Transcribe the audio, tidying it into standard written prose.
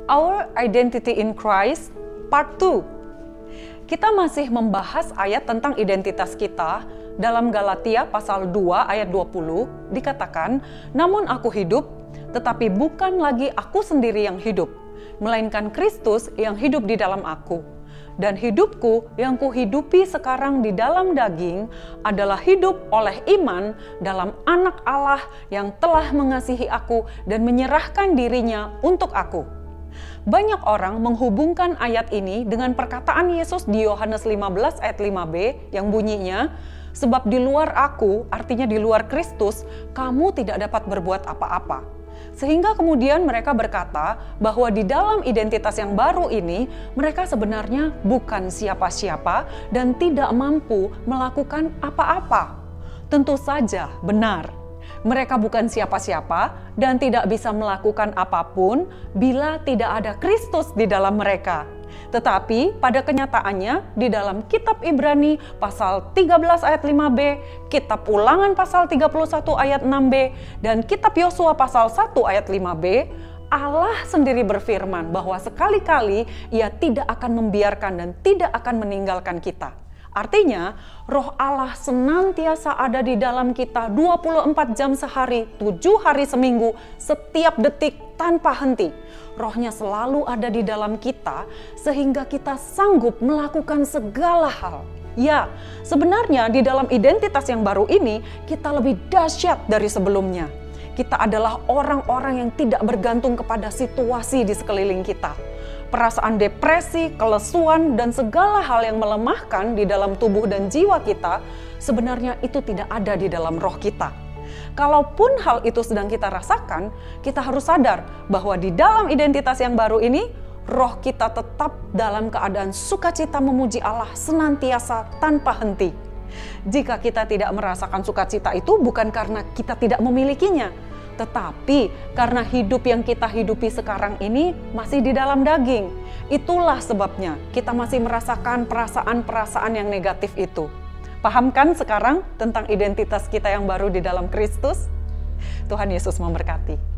Our Identity in Christ, Part 2. Kita masih membahas ayat tentang identitas kita. Dalam Galatia pasal 2 ayat 20 dikatakan, "Namun aku hidup, tetapi bukan lagi aku sendiri yang hidup, melainkan Kristus yang hidup di dalam aku. Dan hidupku yang kuhidupi sekarang di dalam daging adalah hidup oleh iman dalam Anak Allah yang telah mengasihi aku dan menyerahkan dirinya untuk aku." Banyak orang menghubungkan ayat ini dengan perkataan Yesus di Yohanes 15 ayat 5b yang bunyinya, "Sebab di luar aku," artinya di luar Kristus, "kamu tidak dapat berbuat apa-apa." Sehingga kemudian mereka berkata bahwa di dalam identitas yang baru ini, mereka sebenarnya bukan siapa-siapa dan tidak mampu melakukan apa-apa. Tentu saja benar. Mereka bukan siapa-siapa dan tidak bisa melakukan apapun bila tidak ada Kristus di dalam mereka. Tetapi pada kenyataannya di dalam kitab Ibrani pasal 13 ayat 5b, kitab Ulangan pasal 31 ayat 6b, dan kitab Yosua pasal 1 ayat 5b, Allah sendiri berfirman bahwa sekali-kali Ia tidak akan membiarkan dan tidak akan meninggalkan kita. Artinya, Roh Allah senantiasa ada di dalam kita 24 jam sehari, 7 hari seminggu, setiap detik tanpa henti. Rohnya selalu ada di dalam kita sehingga kita sanggup melakukan segala hal. Ya, sebenarnya di dalam identitas yang baru ini kita lebih dahsyat dari sebelumnya. Kita adalah orang-orang yang tidak bergantung kepada situasi di sekeliling kita. Perasaan depresi, kelesuan, dan segala hal yang melemahkan di dalam tubuh dan jiwa kita, sebenarnya itu tidak ada di dalam roh kita. Kalaupun hal itu sedang kita rasakan, kita harus sadar bahwa di dalam identitas yang baru ini, roh kita tetap dalam keadaan sukacita memuji Allah senantiasa tanpa henti. Jika kita tidak merasakan sukacita itu bukan karena kita tidak memilikinya, tetapi karena hidup yang kita hidupi sekarang ini masih di dalam daging. Itulah sebabnya kita masih merasakan perasaan-perasaan yang negatif itu. Paham kan sekarang tentang identitas kita yang baru di dalam Kristus? Tuhan Yesus memberkati.